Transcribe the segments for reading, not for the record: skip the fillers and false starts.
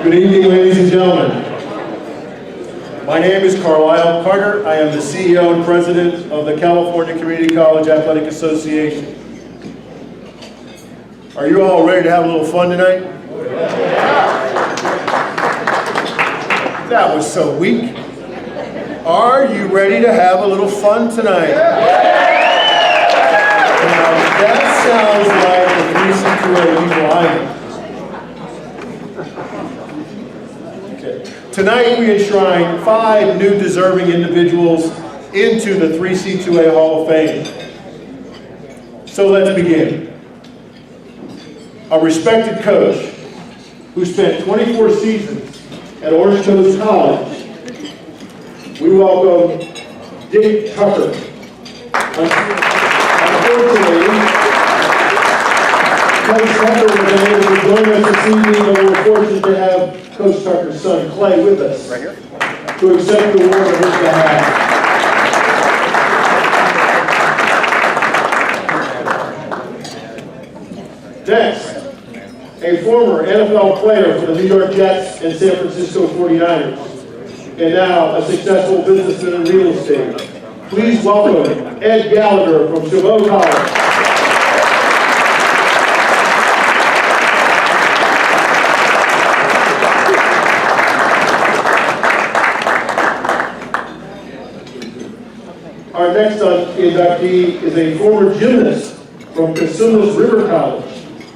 Good evening, ladies and gentlemen. My name is Carlisle Carter. I am the CEO and President of the California Community College Athletic Association. Are you all ready to have a little fun tonight? That was so weak. Are you ready to have a little fun tonight? Now, that sounds like the 3C2A legal island. Tonight we enshrine 5 new deserving individuals into the 3C2A Hall of Fame. So let's begin. A respected coach who spent 24 seasons at Orange Coast College, we welcome Dick Tucker. Unfortunately, Coach Tucker was unable to join us this evening, but we're fortunate to have Coach Tucker's son, Clay, with us to accept the award on his behalf. Next, a former NFL player for the New York Jets and San Francisco 49ers, and now a successful businessman in real estate. Please welcome Ed Galigher from Chabot College. Our next inductee is a former gymnast from Cosumnes River College,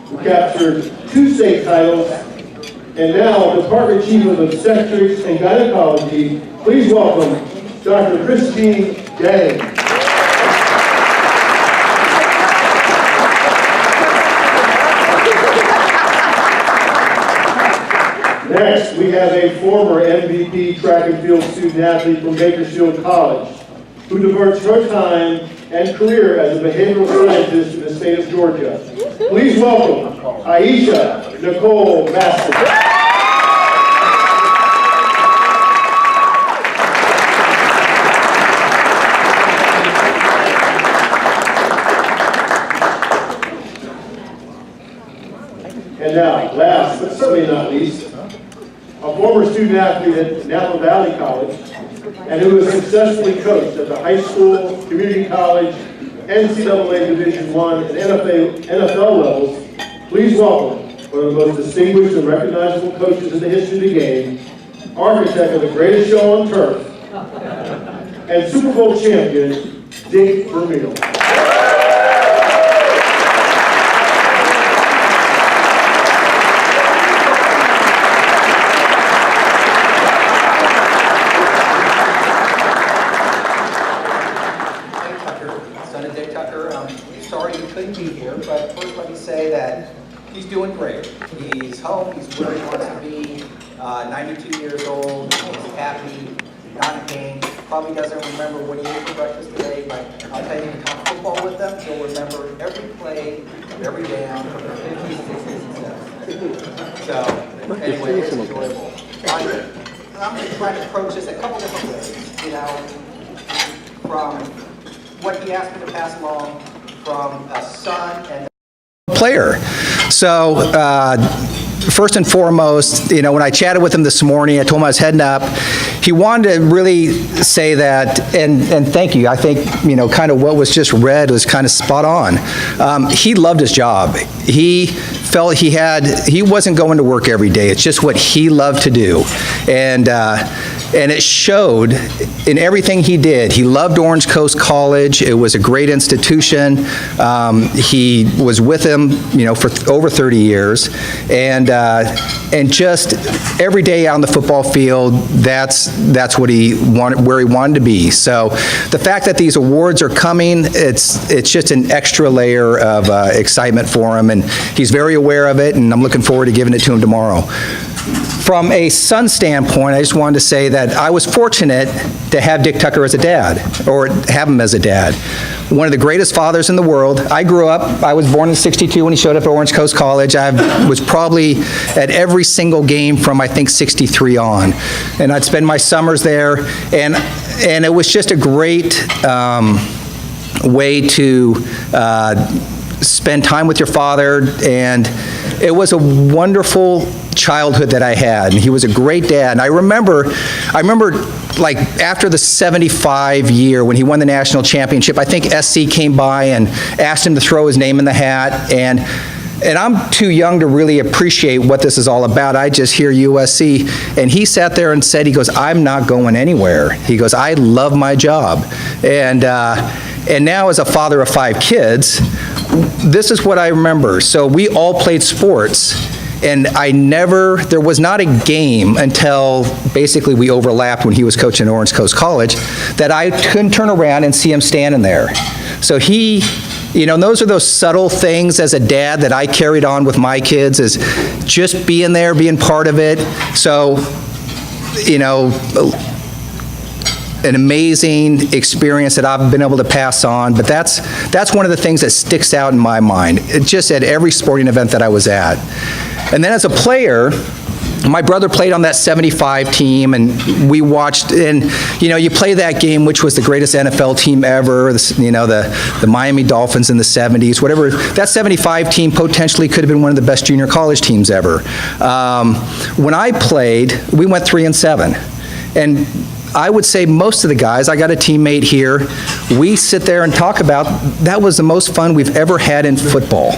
who captured 2 state titles, and now Department Chief of Obstetrics and Gynecology. Please welcome Dr. Christine Jang. Next, we have a former MVP track and field student athlete from Bakersfield College, who devotes her time and career as a behavioral scientist in the state of Georgia. Please welcome Aisha Nicole Maston. And now, last but certainly not least, a former student athlete at Napa Valley College, and who has successfully coached at the high school, community college, NCAA Division I, and NFL levels. Please welcome one of the most distinguished and recognizable coaches in the history of the game, architect of the greatest show on turf, and Super Bowl champion, Dick Vermeil. He's doing great. He's home, he's where he wants to be, 92 years old, he's happy, not in pain. Probably doesn't remember what he ate for breakfast today, but I'll tell you, if you talk football with them, he'll remember every play, every down, from the 50s, 60s, and 70s. So, anyway, it's enjoyable. I'm just trying to approach this a couple different ways, you know, from what he asked me to pass along, from a son and player. So first and foremost, you know, when I chatted with him this morning, I told him I was heading up. He wanted to really say that, and thank you. I think, you know, kind of what was just read was kind of spot on. He loved his job. He felt he wasn't going to work every day. It's just what he loved to do. And it showed in everything he did. He loved Orange Coast College. It was a great institution. He was with them, you know, for over 30 years, and just every day out on the football field, that's what he wanted, where he wanted to be. So the fact that these awards are coming, it's just an extra layer of excitement for him, and he's very aware of it, and I'm looking forward to giving it to him tomorrow. From a son standpoint, I just wanted to say that I was fortunate to have Dick Tucker as a dad, or have him as a dad. One of the greatest fathers in the world. I was born in '62 when he showed up at Orange Coast College. I was probably at every single game from, I think, '63 on. And I'd spend my summers there, and it was just a great way to spend time with your father, and it was a wonderful childhood that I had, and he was a great dad. And I remember like after the 75 year when he won the national championship, I think SC came by and asked him to throw his name in the hat, and I'm too young to really appreciate what this is all about. I just hear USC, and he sat there and said, he goes, I'm not going anywhere. He goes, I love my job. And now as a father of 5 kids, this is what I remember. So we all played sports, and there was not a game until basically we overlapped when he was coaching at Orange Coast College that I couldn't turn around and see him standing there. So and those are those subtle things as a dad that I carried on with my kids, is just being there, being part of it. So, an amazing experience that I've been able to pass on, but that's one of the things that sticks out in my mind, just at every sporting event that I was at. And then as a player, my brother played on that 75 team, and we watched, and you play that game, which was the greatest NFL team ever, the Miami Dolphins in the 70s, whatever. That 75 team potentially could have been one of the best junior college teams ever. When I played, we went 3-7, and I would say most of the guys, I got a teammate here, we sit there and talk about, that was the most fun we've ever had in football.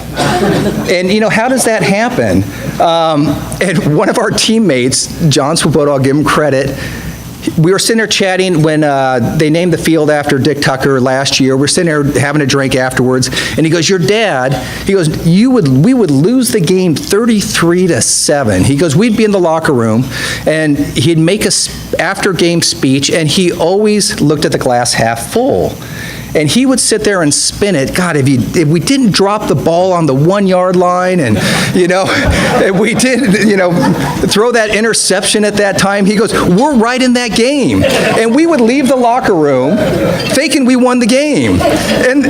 And how does that happen? And one of our teammates, John Swoboda, I'll give him credit, we were sitting there chatting when they named the field after Dick Tucker last year. We're sitting there having a drink afterwards, and he goes, your dad, he goes, we would lose the game 33-7. He goes, we'd be in the locker room, and he'd make a after-game speech, and he always looked at the glass half full. And he would sit there and spin it. God, if we didn't drop the ball on the 1-yard line, and if we didn't, throw that interception at that time, he goes, we're right in that game. And we would leave the locker room thinking we won the game. And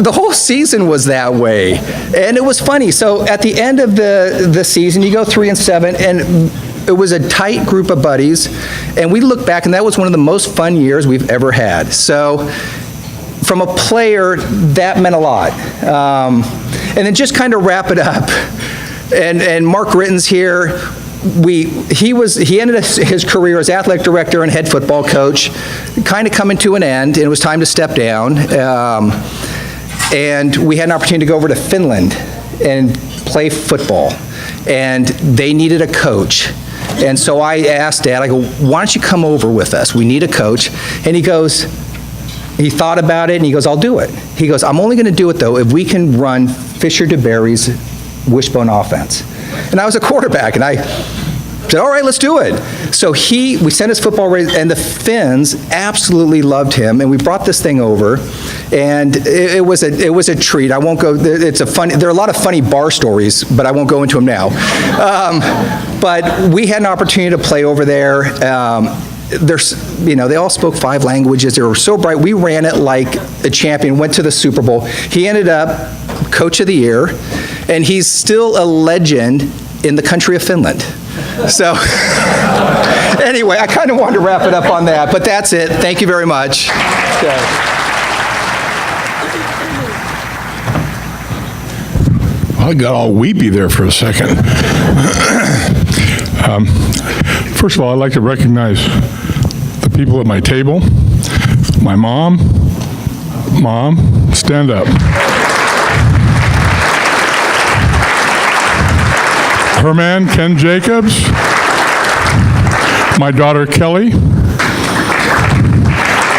the whole season was that way. And it was funny. So at the end of the season, you go 3-7, and it was a tight group of buddies. And we look back, and that was one of the most fun years we've ever had. So from a player, that meant a lot. And then just kind of wrap it up, and Mark Ritten's here. He ended his career as athletic director and head football coach, kind of coming to an end, and it was time to step down. And we had an opportunity to go over to Finland and play football, and they needed a coach. And so I asked Dad, I go, why don't you come over with us? We need a coach. And he thought about it, and he goes, I'll do it. He goes, I'm only going to do it, though, if we can run Fisher DeBerry's wishbone offense. And I was a quarterback, and I said, all right, let's do it. So we sent his football race, and the Finns absolutely loved him, and we brought this thing over, and it was a treat. I won't go, there are a lot of funny bar stories, but I won't go into them now. But we had an opportunity to play over there. They all spoke 5 languages. They were so bright. We ran it like a champion, went to the Super Bowl. He ended up Coach of the Year, and he's still a legend in the country of Finland. So anyway, I kind of wanted to wrap it up on that, but that's it. Thank you very much. I got all weepy there for a second. First of all, I'd like to recognize the people at my table. My mom. Mom, stand up. Her man, Ken Jacobs. My daughter, Kelly.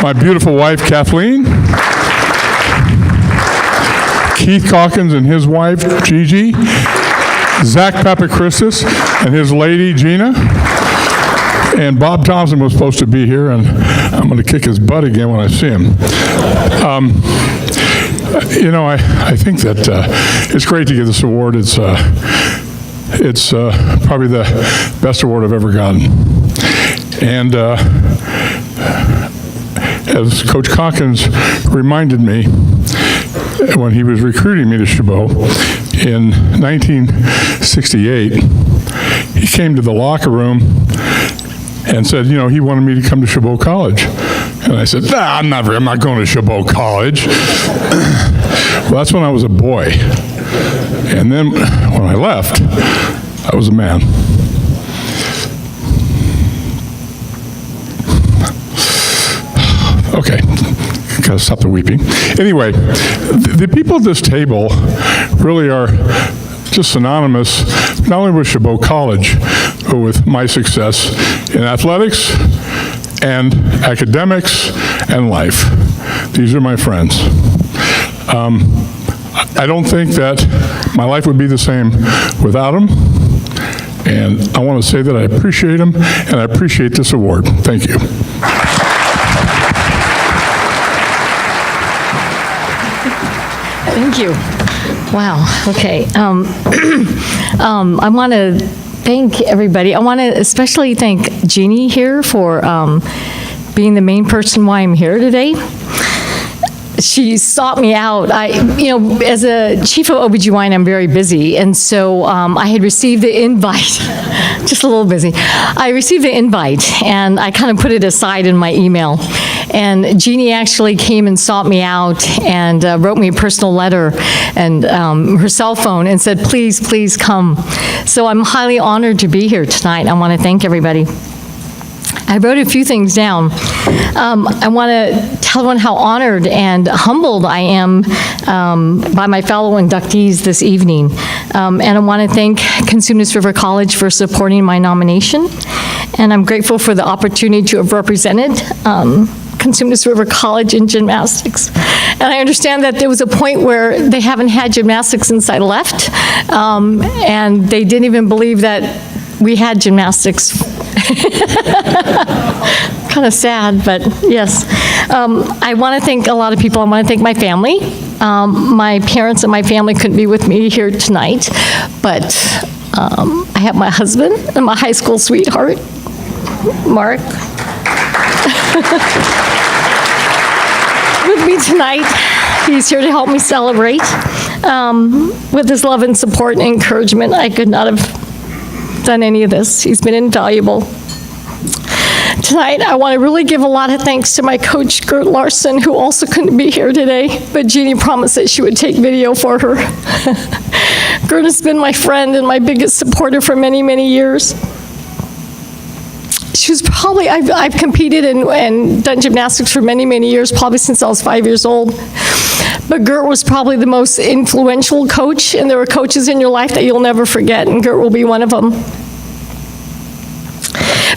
My beautiful wife, Kathleen. Keith Calkins and his wife, Gigi. Zach Papachristis and his lady, Gina. And Bob Thompson was supposed to be here, and I'm going to kick his butt again when I see him. I think that it's great to get this award. It's probably the best award I've ever gotten. And as Coach Calkins reminded me, when he was recruiting me to Chabot in 1968, he came to the locker room and said, he wanted me to come to Chabot College. And I said, I'm not going to Chabot College. Well, that's when I was a boy. And then when I left, I was a man. Okay, gotta stop the weeping. Anyway, the people at this table really are just synonymous, not only with Chabot College, but with my success in athletics and academics and life. These are my friends. I don't think that my life would be the same without them, and I want to say that I appreciate them, and I appreciate this award. Thank you. Thank you. Wow, okay. I want to thank everybody. I want to especially thank Jeannie here for being the main person why I'm here today. She sought me out. As a chief of OBGYN, I'm very busy, and so I had received the invite, just a little busy. I received the invite, and I kind of put it aside in my email. And Jeannie actually came and sought me out and wrote me a personal letter and her cell phone and said, please, please come. So I'm highly honored to be here tonight. I want to thank everybody. I wrote a few things down. I want to tell everyone how honored and humbled I am by my fellow inductees this evening. And I want to thank Cosumnes River College for supporting my nomination. And I'm grateful for the opportunity to have represented Cosumnes River College in gymnastics. And I understand that there was a point where they haven't had gymnastics since I left. And they didn't even believe that we had gymnastics. Kind of sad, but yes. I want to thank a lot of people. I want to thank my family. My parents and my family couldn't be with me here tonight, but I have my husband and my high school sweetheart, Mark, with me tonight. He's here to help me celebrate. With his love and support and encouragement, I could not have done any of this. He's been invaluable. Tonight, I want to really give a lot of thanks to my coach, Gert Larson, who also couldn't be here today, but Jeannie promised that she would take video for her. Gert has been my friend and my biggest supporter for many, many years. She was probably, I've competed and done gymnastics for many, many years, probably since I was 5 years old. But Gert was probably the most influential coach, and there are coaches in your life that you'll never forget, and Gert will be one of them.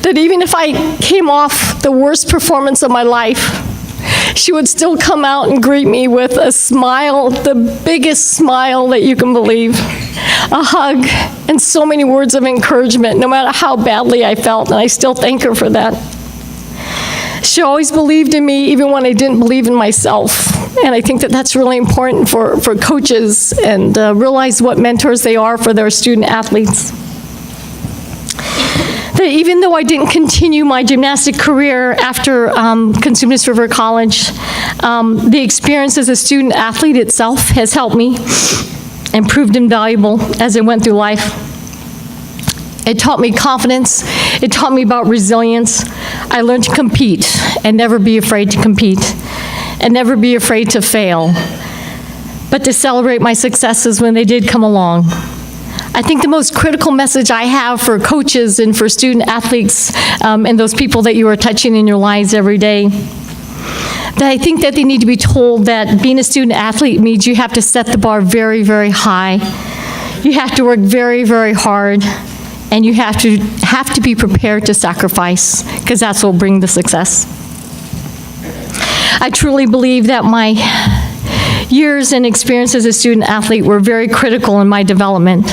That even if I came off the worst performance of my life, she would still come out and greet me with a smile, the biggest smile that you can believe, a hug, and so many words of encouragement, no matter how badly I felt, and I still thank her for that. She always believed in me, even when I didn't believe in myself. And I think that that's really important for coaches, and realize what mentors they are for their student athletes. That even though I didn't continue my gymnastic career after Cosumnes River College, the experience as a student athlete itself has helped me and proved invaluable as I went through life. It taught me confidence. It taught me about resilience. I learned to compete and never be afraid to compete and never be afraid to fail, but to celebrate my successes when they did come along. I think the most critical message I have for coaches and for student athletes and those people that you are touching in your lives every day, that I think that they need to be told that being a student athlete means you have to set the bar very, very high. You have to work very, very hard, and you have to be prepared to sacrifice, because that's what will bring the success. I truly believe that my years and experience as a student athlete were very critical in my development,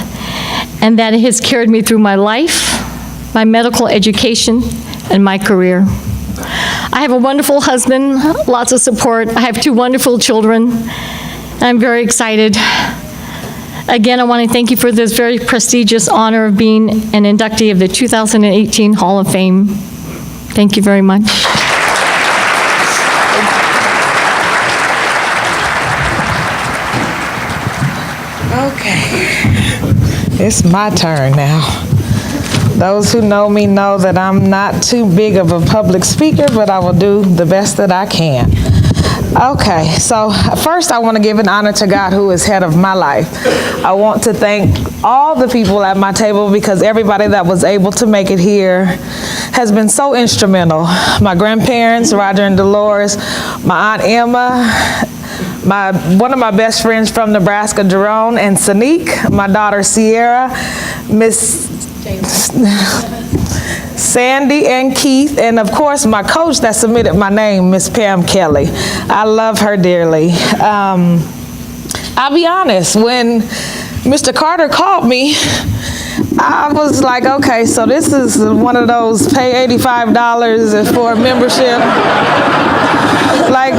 and that it has carried me through my life, my medical education, and my career. I have a wonderful husband, lots of support. I have 2 wonderful children. I'm very excited. Again, I want to thank you for this very prestigious honor of being an inductee of the 2018 Hall of Fame. Thank you very much. Okay, it's my turn now. Those who know me know that I'm not too big of a public speaker, but I will do the best that I can. Okay, so first I want to give an honor to God, who is head of my life. I want to thank all the people at my table, because everybody that was able to make it here has been so instrumental. My grandparents, Roger and Dolores, my Aunt Emma, one of my best friends from Nebraska, Jerome, and Sanique, my daughter Sierra, Miss Sandy and Keith, and of course my coach that submitted my name, Miss Pam Kelly. I love her dearly. I'll be honest, when Mr. Carter called me, I was like, okay, so this is one of those pay $85 for a membership. Like,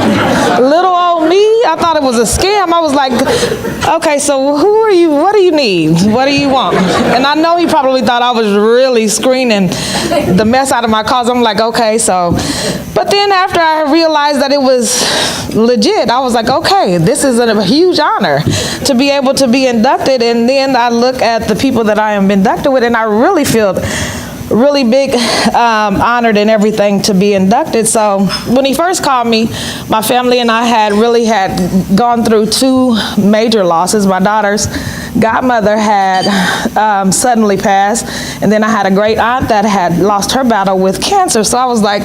little old me, I thought it was a scam. I was like, okay, so who are you? What do you need? What do you want? And I know he probably thought I was really screening the mess out of my calls. I'm like, okay, so. But then after I realized that it was legit, I was like, okay, this is a huge honor to be able to be inducted. And then I look at the people that I am inducted with, and I really feel really big honored and everything to be inducted. So when he first called me, my family and I had gone through 2 major losses. My daughter's godmother had suddenly passed, and then I had a great aunt that had lost her battle with cancer. So I was like,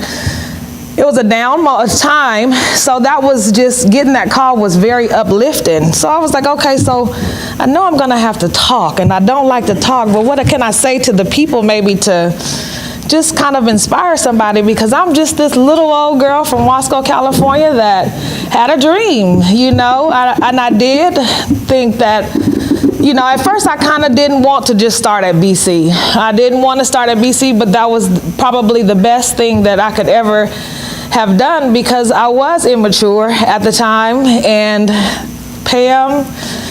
it was a down time, so that was just, getting that call was very uplifting. So I was like, okay, so I know I'm gonna have to talk, and I don't like to talk, but what can I say to the people maybe to just kind of inspire somebody, because I'm just this little old girl from Wasco, California that had a dream, you know, and I did think that, you know, at first I kind of didn't want to just start at BC. I didn't want to start at BC, but that was probably the best thing that I could ever have done, because I was immature at the time, and Pam,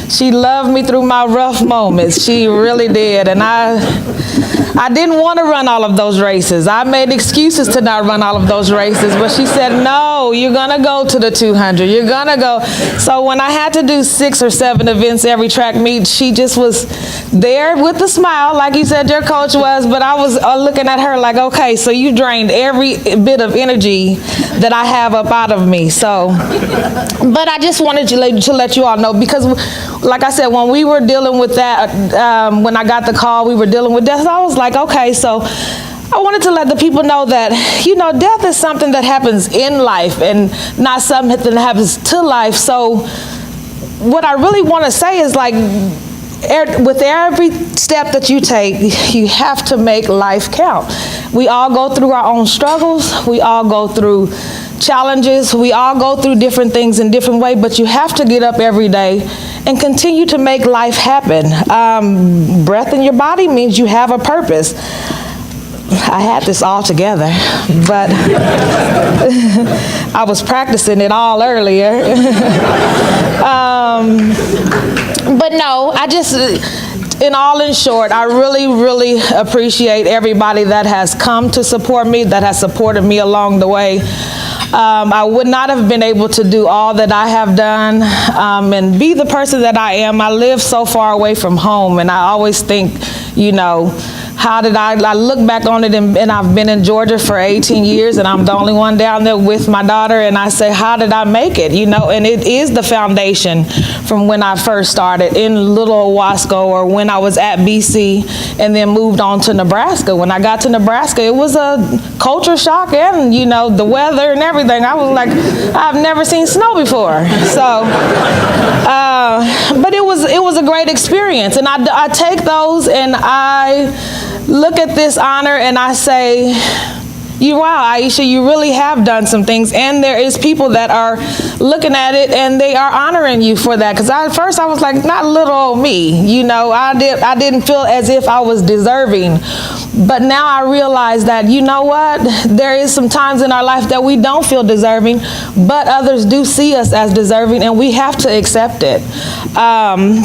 she loved me through my rough moments. She really did, and I didn't want to run all of those races. I made excuses to not run all of those races, but she said, no, you're gonna go to the 200, you're gonna go. So when I had to do 6 or 7 events every track meet, she just was there with a smile, like you said your coach was, but I was looking at her like, okay, so you drained every bit of energy that I have up out of me. So, but I just wanted to let you all know, because like I said, when we were dealing with that, when I got the call, we were dealing with death. I was like, okay, so I wanted to let the people know that, you know, death is something that happens in life and not something that happens to life. So what I really want to say is, like, with every step that you take, you have to make life count. We all go through our own struggles. We all go through challenges. We all go through different things in different ways, but you have to get up every day and continue to make life happen. Breath in your body means you have a purpose. I had this all together, but I was practicing it all earlier. But no, I just, in short, I really, really appreciate everybody that has come to support me, that has supported me along the way. I would not have been able to do all that I have done and be the person that I am. I live so far away from home, and I always think, you know, how did I look back on it, and I've been in Georgia for 18 years, and I'm the only one down there with my daughter, and I say, how did I make it, you know? And it is the foundation from when I first started in little old Wasco, or when I was at BC and then moved on to Nebraska. When I got to Nebraska, it was a culture shock, and, you know, the weather and everything. I was like, I've never seen snow before. So, but it was a great experience, and I take those, and I look at this honor and I say, wow, Aisha, you really have done some things, and there is people that are looking at it and they are honoring you for that. Because at first I was like, not little old me, you know, I didn't feel as if I was deserving. But now I realize that, you know what, there is some times in our life that we don't feel deserving, but others do see us as deserving, and we have to accept it.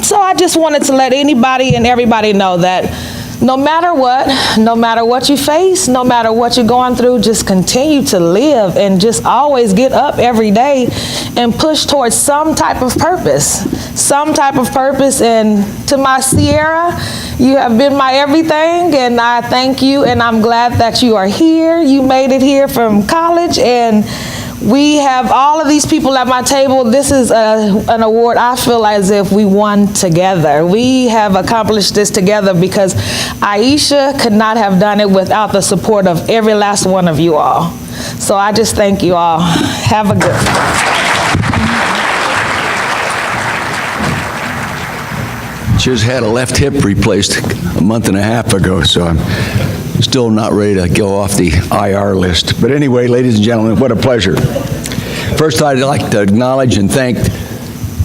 So I just wanted to let anybody and everybody know that no matter what you face, no matter what you're going through, just continue to live, and just always get up every day and push towards some type of purpose. And to my Sierra, you have been my everything, and I thank you, and I'm glad that you are here. You made it here from college, and We have all of these people at my table. This is an award I feel as if we won together. We have accomplished this together because Aisha could not have done it without the support of every last one of you all. So I just thank you all. Have a good one. Just had a left hip replaced a month and a half ago, so I'm still not ready to go off the IR list. But anyway, ladies and gentlemen, what a pleasure. First, I'd like to acknowledge and thank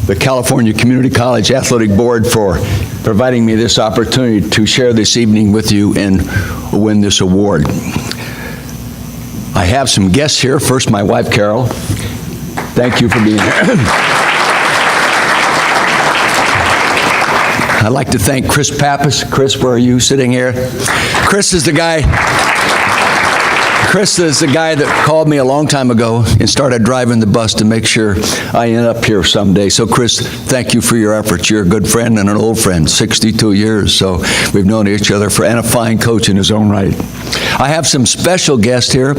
the California Community College Athletic Board for providing me this opportunity to share this evening with you and win this award. I have some guests here. First, my wife, Carol. Thank you for being here. I'd like to thank Chris Pappas. Chris, where are you sitting here? Chris is the guy that called me a long time ago and started driving the bus to make sure I end up here someday. So Chris, thank you for your efforts. You're a good friend and an old friend, 62 years. So we've known each other and a fine coach in his own right. I have some special guests here,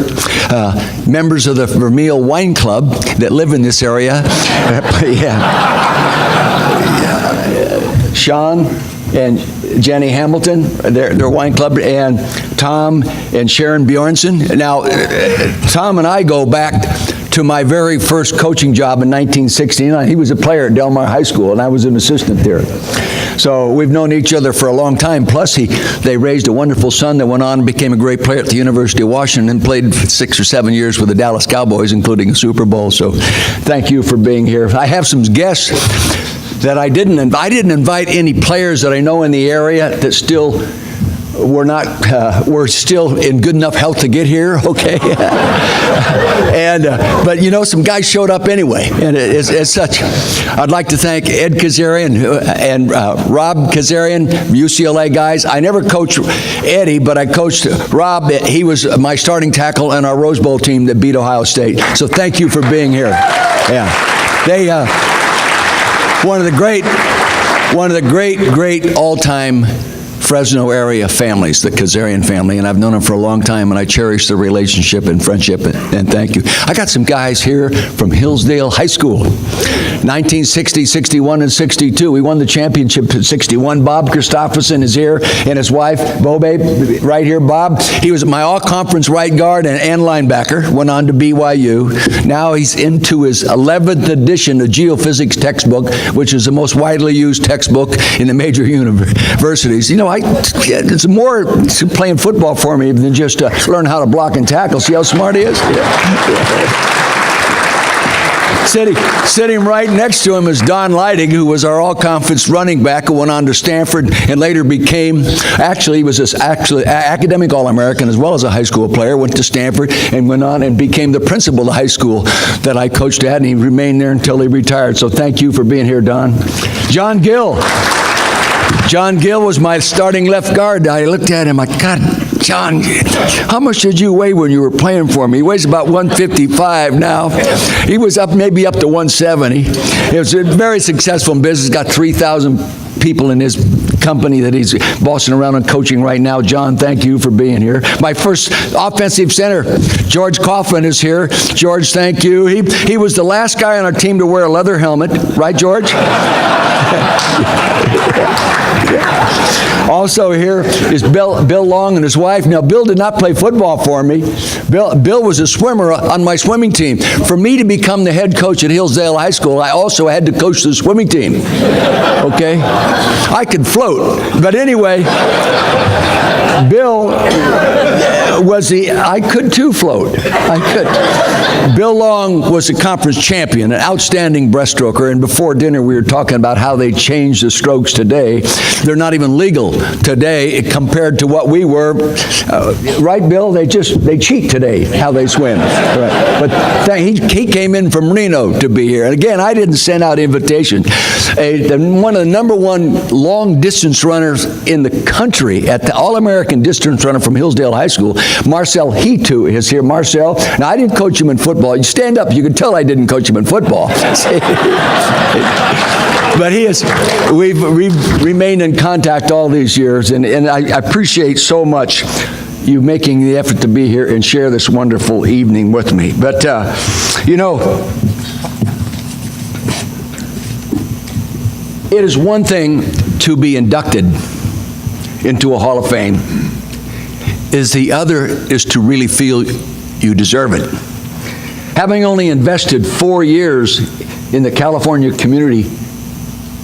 members of the Vermeil Wine Club that live in this area. Sean and Jenny Hamilton, their wine club, and Tom and Sharon Bjornson. Now, Tom and I go back to my very first coaching job in 1969. He was a player at Del Mar High School, and I was an assistant there. So we've known each other for a long time. Plus, they raised a wonderful son that went on and became a great player at the University of Washington and played 6 or 7 years with the Dallas Cowboys, including a Super Bowl. So thank you for being here. I have some guests that I didn't invite any players that I know in the area that still were still in good enough health to get here, okay? But you know, some guys showed up anyway, and as such, I'd like to thank Ed Kazarian and Rob Kazarian, UCLA guys. I never coached Eddie, but I coached Rob. He was my starting tackle in our Rose Bowl team that beat Ohio State. So thank you for being here. Yeah, they one of the great all-time Fresno area families, the Kazarian family, and I've known them for a long time, and I cherish the relationship and friendship, and thank you. I got some guys here from Hillsdale High School, 1960, 61, and 62. We won the championship in 61. Bob Christopherson is here, and his wife, Bobe, right here. Bob, he was my all-conference right guard and linebacker, went on to BYU. Now he's into his 11th edition of geophysics textbook, which is the most widely used textbook in the major universities. You know, it's more playing football for me than just learn how to block and tackle. See how smart he is? Yeah. Sitting right next to him is Don Leidig, who was our all-conference running back, who went on to Stanford and later became, he was academic All-American as well as a high school player, went to Stanford and went on and became the principal of the high school that I coached at, and he remained there until he retired. So thank you for being here, Don. John Gill was my starting left guard. I looked at him, God, John, how much did you weigh when you were playing for me? He weighs about 155 now. He was maybe up to 170. He was very successful in business, got 3,000 people in his company that he's bossing around and coaching right now. John, thank you for being here. My first offensive center, George Coughlin, is here. George, thank you. He was the last guy on our team to wear a leather helmet. Right, George? Also here is Bill Long and his wife. Now, Bill did not play football for me. Bill was a swimmer on my swimming team. For me to become the head coach at Hillsdale High School, I also had to coach the swimming team. Okay? I could float. But anyway, Bill I could too float. I could. Bill Long was a conference champion, an outstanding breaststroker, and before dinner we were talking about how they changed the strokes today. They're not even legal today compared to what we were. Right, Bill? They cheat today, how they swim. Right. But he came in from Reno to be here. And again, I didn't send out invitations. One of the #1 long-distance runners in the country, at the All-American distance runner from Hillsdale High School, Marcel Hitu is here. Marcel, now I didn't coach him in football. You stand up, you can tell I didn't coach him in football. But we've remained in contact all these years, and I appreciate so much you making the effort to be here and share this wonderful evening with me. But, you know, it is one thing to be inducted into a Hall of Fame, the other is to really feel you deserve it. Having only invested 4 years in the California Community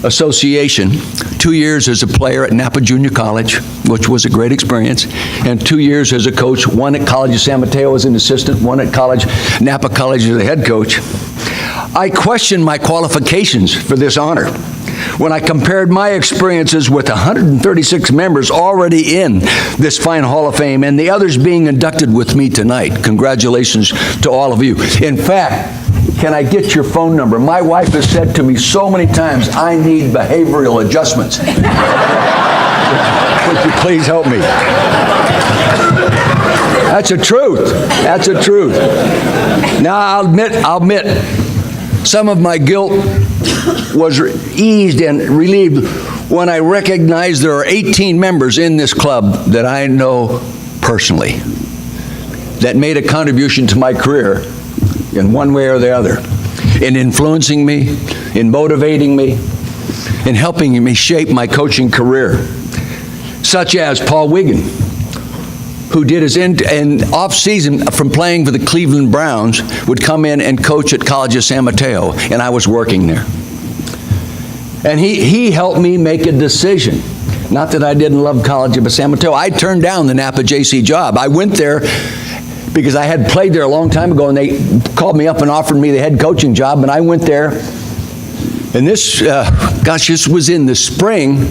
Association, 2 years as a player at Napa Junior College, which was a great experience, and 2 years as a coach, one at College of San Mateo as an assistant, one at Napa College as a head coach, I questioned my qualifications for this honor when I compared my experiences with 136 members already in this fine Hall of Fame and the others being inducted with me tonight. Congratulations to all of you. In fact, can I get your phone number? My wife has said to me so many times, I need behavioral adjustments. Would you please help me? That's the truth. That's the truth. Now, I'll admit, some of my guilt was eased and relieved when I recognized there are 18 members in this club that I know personally that made a contribution to my career in one way or the other, in influencing me, in motivating me, in helping me shape my coaching career, such as Paul Wiggin, who did his off-season from playing for the Cleveland Browns, would come in and coach at College of San Mateo, and I was working there. And he helped me make a decision. Not that I didn't love College of San Mateo. I turned down the Napa JC job. I went there because I had played there a long time ago, and they called me up and offered me the head coaching job, and I went there. And this, this was in the spring,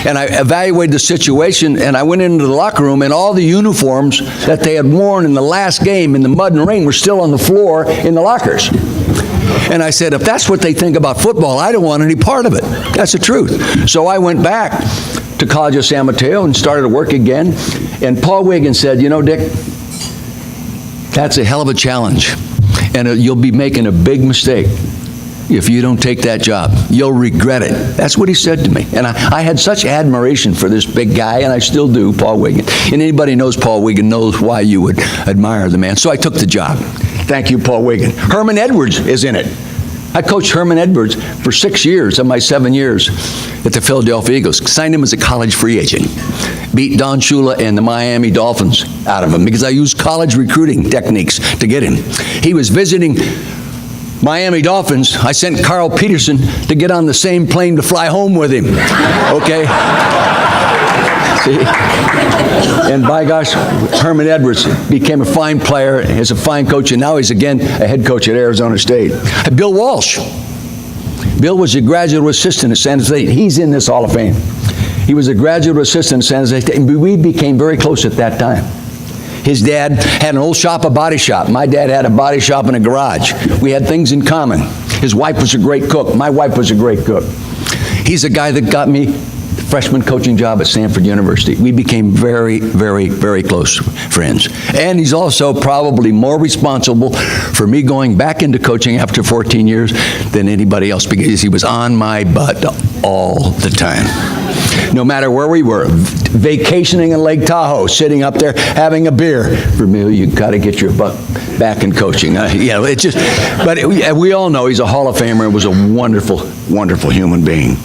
and I evaluated the situation, and I went into the locker room, and all the uniforms that they had worn in the last game in the mud and rain were still on the floor in the lockers. And I said, if that's what they think about football, I don't want any part of it. That's the truth. So I went back to College of San Mateo and started to work again. And Paul Wiggin said, you know, Dick, that's a hell of a challenge. And you'll be making a big mistake if you don't take that job. You'll regret it. That's what he said to me. And I had such admiration for this big guy, and I still do, Paul Wiggin. And anybody who knows Paul Wiggin knows why you would admire the man. So I took the job. Thank you, Paul Wiggin. Herman Edwards is in it. I coached Herman Edwards for 6 years of my 7 years at the Philadelphia Eagles. Signed him as a college free agent. Beat Don Shula and the Miami Dolphins out of him because I used college recruiting techniques to get him. He was visiting Miami Dolphins. I sent Carl Peterson to get on the same plane to fly home with him. Okay? See? And by gosh, Herman Edwards became a fine player, is a fine coach, and now he's again a head coach at Arizona State. Bill Walsh. Bill was a graduate assistant at San Jose State. He's in this Hall of Fame. He was a graduate assistant at San Jose State, and we became very close at that time. His dad had an old shop, a body shop. My dad had a body shop and a garage. We had things in common. His wife was a great cook. My wife was a great cook. He's a guy that got me the freshman coaching job at Stanford University. We became very, very, very close friends. And he's also probably more responsible for me going back into coaching after 14 years than anybody else because he was on my butt all the time. No matter where we were, vacationing in Lake Tahoe, sitting up there having a beer. Vermeil, you got to get your butt back in coaching. It's just, but we all know he's a Hall of Famer and was a wonderful, wonderful human being.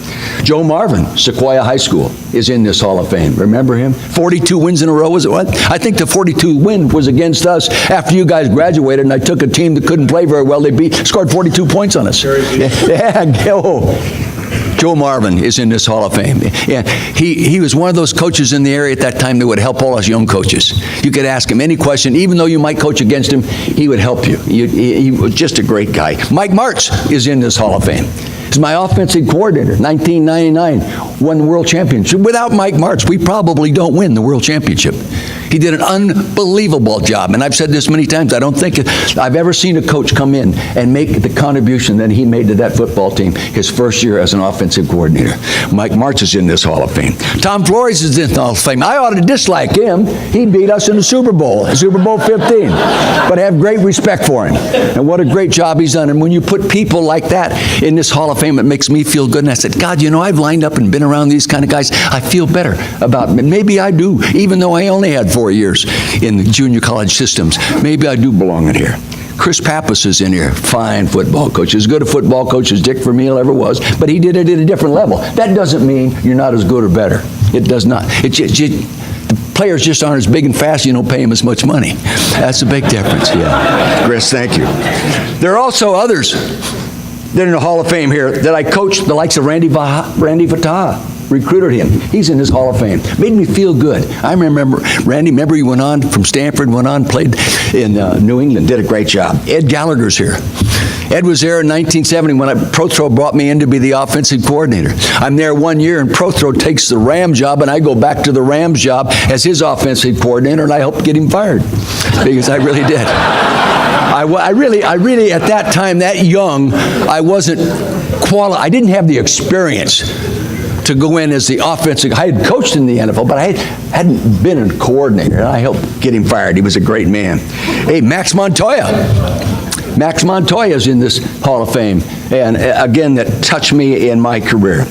Joe Marvin, Sequoia High School, is in this Hall of Fame. Remember him? 42 wins in a row, was it what? I think the 42 win was against us after you guys graduated, and I took a team that couldn't play very well. They scored 42 points on us. Joe Marvin is in this Hall of Fame. Yeah, he was one of those coaches in the area at that time that would help all us young coaches. You could ask him any question, even though you might coach against him, he would help you. He was just a great guy. Mike Martz is in this Hall of Fame. He's my offensive coordinator, 1999, won the world championship. Without Mike Martz, we probably don't win the world championship. He did an unbelievable job, and I've said this many times, I don't think I've ever seen a coach come in and make the contribution that he made to that football team his first year as an offensive coordinator. Mike Martz is in this Hall of Fame. Tom Flores is in the Hall of Fame. I ought to dislike him. He beat us in the Super Bowl 15. But I have great respect for him, and what a great job he's done. And when you put people like that in this Hall of Fame, it makes me feel good. And I said, God, I've lined up and been around these kind of guys. I feel better about them. And maybe I do, even though I only had 4 years in the junior college systems. Maybe I do belong in here. Chris Pappas is in here, fine football coach, as good a football coach as Dick Vermeil ever was, but he did it at a different level. That doesn't mean you're not as good or better. It does not. The players just aren't as big and fast, you don't pay them as much money. That's a big difference, yeah. Chris, thank you. There are also others that are in the Hall of Fame here that I coached, the likes of Randy Vataha. Recruited him. He's in his Hall of Fame. Made me feel good. I remember, Randy, he went on from Stanford, went on, played in New England, did a great job. Ed Galigher's here. Ed was there in 1970 when Prothro brought me in to be the offensive coordinator. I'm there 1 year, and Prothro takes the Rams job, and I go back to the Rams job as his offensive coordinator, and I helped get him fired because I really did. I really, at that time, that young, I wasn't qualified. I didn't have the experience to go in as the offensive. I had coached in the NFL, but I hadn't been a coordinator, and I helped get him fired. He was a great man. Hey, Max Montoya. Max Montoya's in this Hall of Fame, and again, that touched me in my career.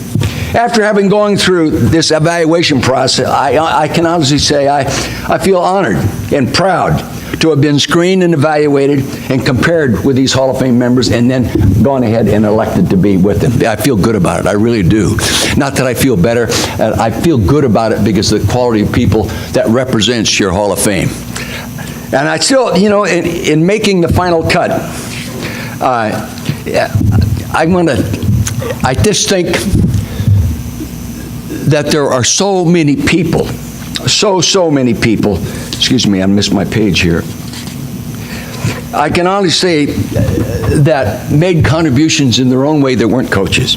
After having gone through this evaluation process, I can honestly say I feel honored and proud to have been screened and evaluated and compared with these Hall of Fame members and then gone ahead and elected to be with them. I feel good about it. I really do. Not that I feel better. I feel good about it because of the quality of people that represents your Hall of Fame. And I still, in making the final cut, I just think that there are so many people, so many people, excuse me, I missed my page here. I can honestly say that made contributions in their own way that weren't coaches.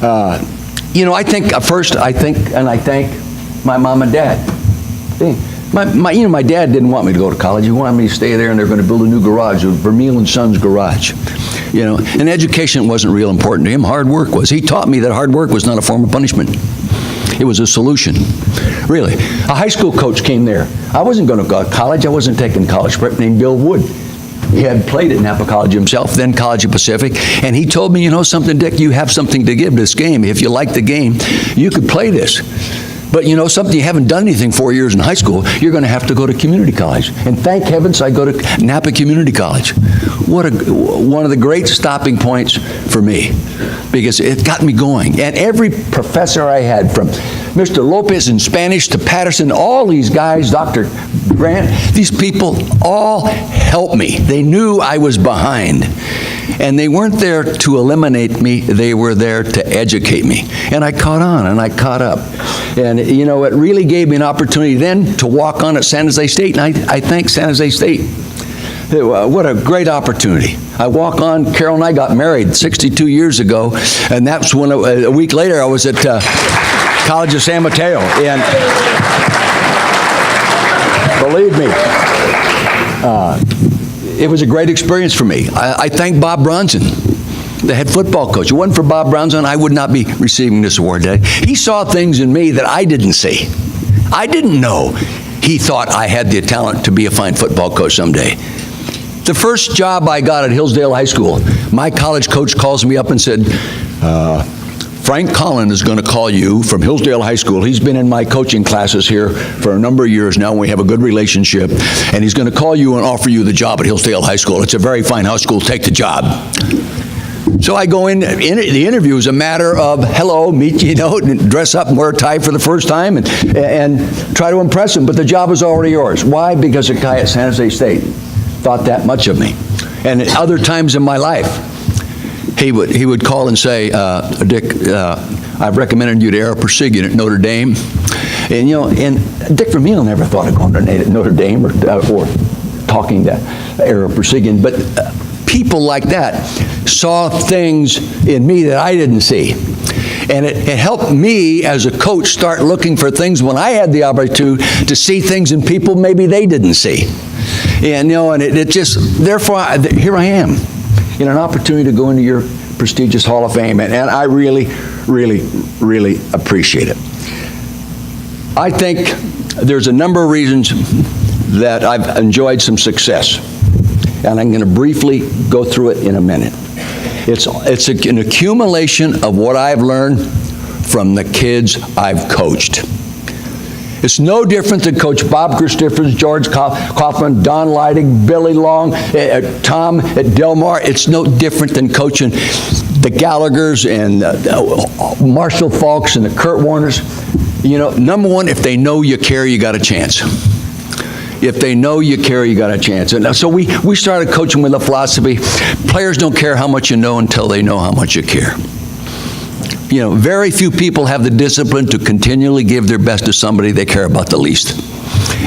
I think first, I thank my mom and dad. My dad didn't want me to go to college. He wanted me to stay there, and they're going to build a new garage, a Vermeil and Sons garage. And education wasn't real important to him. Hard work was. He taught me that hard work was not a form of punishment. It was a solution, really. A high school coach came there. I wasn't going to go to college. I wasn't taking college prep, named Bill Wood. He had played at Napa College himself, then College of Pacific, and he told me, something, Dick, you have something to give this game. If you like the game, you could play this. But something, you haven't done anything 4 years in high school, you're going to have to go to community college. And thank heavens I go to Napa Community College. One of the great stopping points for me, because it got me going. And every professor I had, from Mr. Lopez in Spanish to Patterson, all these guys, Dr. Grant, these people all helped me. They knew I was behind. And they weren't there to eliminate me, they were there to educate me. And I caught on, and I caught up. And, it really gave me an opportunity then to walk on at San Jose State, and I thank San Jose State. What a great opportunity. I walk on, Carol and I got married 62 years ago, and that's when, a week later, I was at College of San Mateo. And believe me, it was a great experience for me. I thank Bob Bronson, the head football coach. If it wasn't for Bob Bronson, I would not be receiving this award today. He saw things in me that I didn't see. I didn't know he thought I had the talent to be a fine football coach someday. The first job I got at Hillsdale High School, my college coach calls me up and said, Frank Collin is going to call you from Hillsdale High School. He's been in my coaching classes here for a number of years now, and we have a good relationship. And he's going to call you and offer you the job at Hillsdale High School. It's a very fine high school. Take the job. So I go in, the interview is a matter of, hello, meet you, and dress up and wear a tie for the first time and try to impress him. But the job is already yours. Why? Because a guy at San Jose State thought that much of me. And at other times in my life, he would call and say, Dick, I've recommended you to Ara Persigian at Notre Dame. And, and Dick Vermeil never thought of going to Notre Dame or talking to Ara Persigian. But people like that saw things in me that I didn't see. And it helped me as a coach start looking for things when I had the opportunity to see things in people maybe they didn't see. And, and it just, therefore, here I am, in an opportunity to go into your prestigious Hall of Fame, and I really, really, really appreciate it. I think there's a number of reasons that I've enjoyed some success, and I'm going to briefly go through it in a minute. It's an accumulation of what I've learned from the kids I've coached. It's no different than Coach Bob Christophers, George Kaufman, Don Leidig, Billy Long, Tom at Del Mar. It's no different than coaching the Gallagher's and Marshall Falks and the Kurt Warners. You know, number one, if they know you care, you got a chance. If they know you care, you got a chance. And so we started coaching with a philosophy, players don't care how much you know until they know how much you care. You know, very few people have the discipline to continually give their best to somebody they care about the least.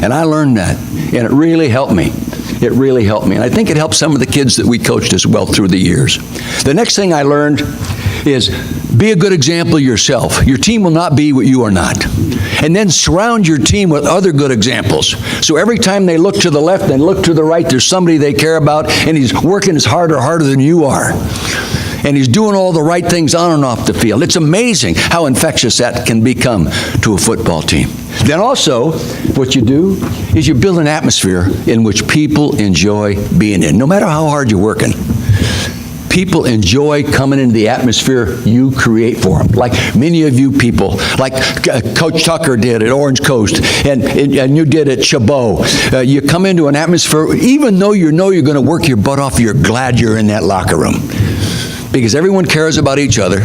And I learned that, and it really helped me. It really helped me. And I think it helped some of the kids that we coached as well through the years. The next thing I learned is be a good example yourself. Your team will not be what you are not. And then surround your team with other good examples. So every time they look to the left and look to the right, there's somebody they care about, and he's working as hard or harder than you are. And he's doing all the right things on and off the field. It's amazing how infectious that can become to a football team. Then also, what you do is you build an atmosphere in which people enjoy being in, no matter how hard you're working. People enjoy coming into the atmosphere you create for them, like many of you people, like Coach Tucker did at Orange Coast, and you did at Chabot. You come into an atmosphere, even though you know you're going to work your butt off, you're glad you're in that locker room. Because everyone cares about each other.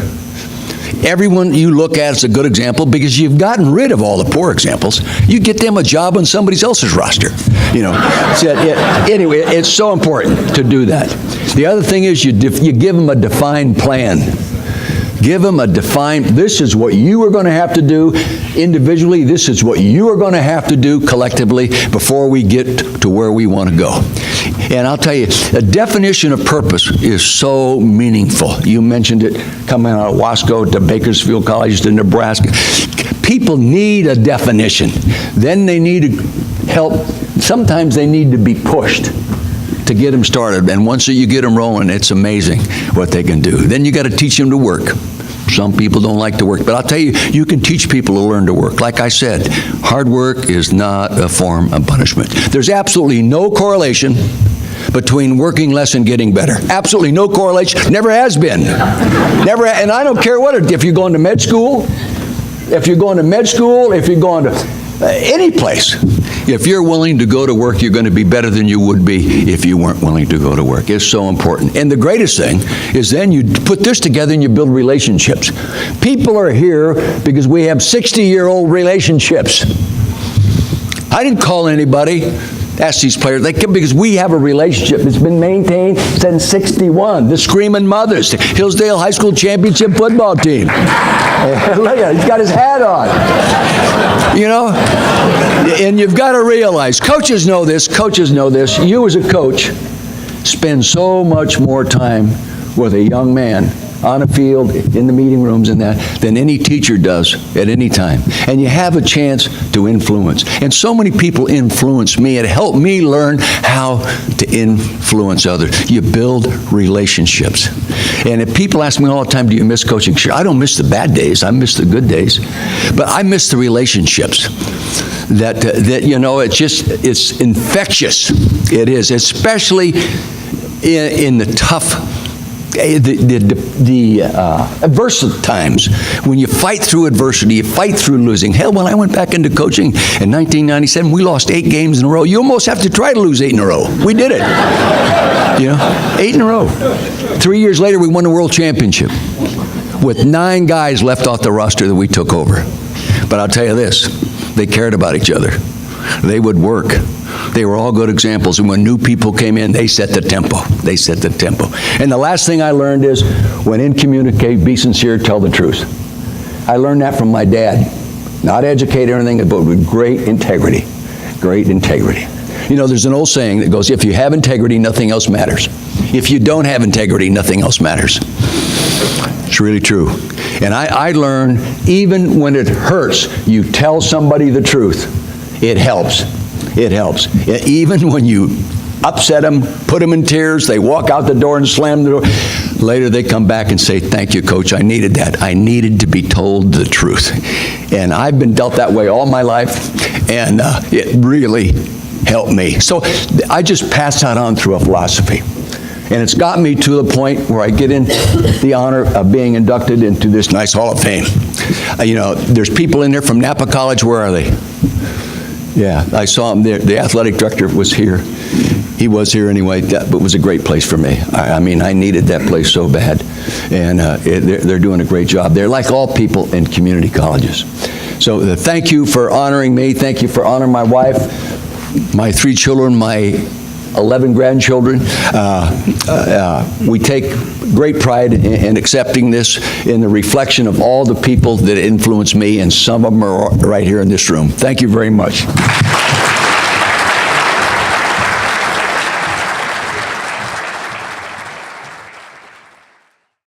Everyone you look at is a good example because you've gotten rid of all the poor examples. You get them a job on somebody else's roster. You know. Anyway, it's so important to do that. The other thing is you give them a defined plan. Give them a defined, this is what you are going to have to do individually, this is what you are going to have to do collectively before we get to where we want to go. And I'll tell you, a definition of purpose is so meaningful. You mentioned it coming out of Wasco to Bakersfield College to Nebraska. People need a definition. Then they need help. Sometimes they need to be pushed to get them started. And once you get them rolling, it's amazing what they can do. Then you got to teach them to work. Some people don't like to work, but I'll tell you, you can teach people to learn to work. Like I said, hard work is not a form of punishment. There's absolutely no correlation between working less and getting better. Absolutely no correlation. Never has been. Never. And I don't care what, if you're going to med school, if you're going to any place. If you're willing to go to work, you're going to be better than you would be if you weren't willing to go to work. It's so important. And the greatest thing is then you put this together and you build relationships. People are here because we have 60-year-old relationships. I didn't call anybody, ask these players. They come because we have a relationship that's been maintained since '61. The Screaming Mothers, the Hillsdale High School Championship football team. Look at it, he's got his hat on. You know, and you've got to realize, coaches know this, you as a coach spend so much more time with a young man on a field, in the meeting rooms and that, than any teacher does at any time. And you have a chance to influence. And so many people influence me. It helped me learn how to influence others. You build relationships. And if people ask me all the time, do you miss coaching? Sure, I don't miss the bad days. I miss the good days. But I miss the relationships. That you know, it's infectious. It is, especially in the tough, the adverse times, when you fight through adversity, you fight through losing. Hell, when I went back into coaching in 1997, we lost 8 games in a row. You almost have to try to lose 8 in a row. We did it. You know, 8 in a row. 3 years later, we won the world championship with 9 guys left off the roster that we took over. But I'll tell you this, they cared about each other. They would work. They were all good examples. And when new people came in, they set the tempo. They set the tempo. And the last thing I learned is, when in communicate, be sincere, tell the truth. I learned that from my dad. Not educated or anything, but with great integrity. Great integrity. You know, there's an old saying that goes, if you have integrity, nothing else matters. If you don't have integrity, nothing else matters. It's really true. And I learned, even when it hurts, you tell somebody the truth. It helps. It helps. Even when you upset them, put them in tears, they walk out the door and slam the door. Later they come back and say, thank you, Coach, I needed that. I needed to be told the truth. And I've been dealt that way all my life, and it really helped me. So I just pass that on through a philosophy. And it's got me to the point where I get in the honor of being inducted into this nice Hall of Fame. You know, there's people in there from Napa College. Where are they? Yeah, I saw him there. The athletic director was here. He was here anyway, but it was a great place for me. I mean, I needed that place so bad. And they're doing a great job. They're like all people in community colleges. So thank you for honoring me. Thank you for honoring my wife, my 3 children, my 11 grandchildren. We take great pride in accepting this in the reflection of all the people that influenced me, and some of them are right here in this room. Thank you very much.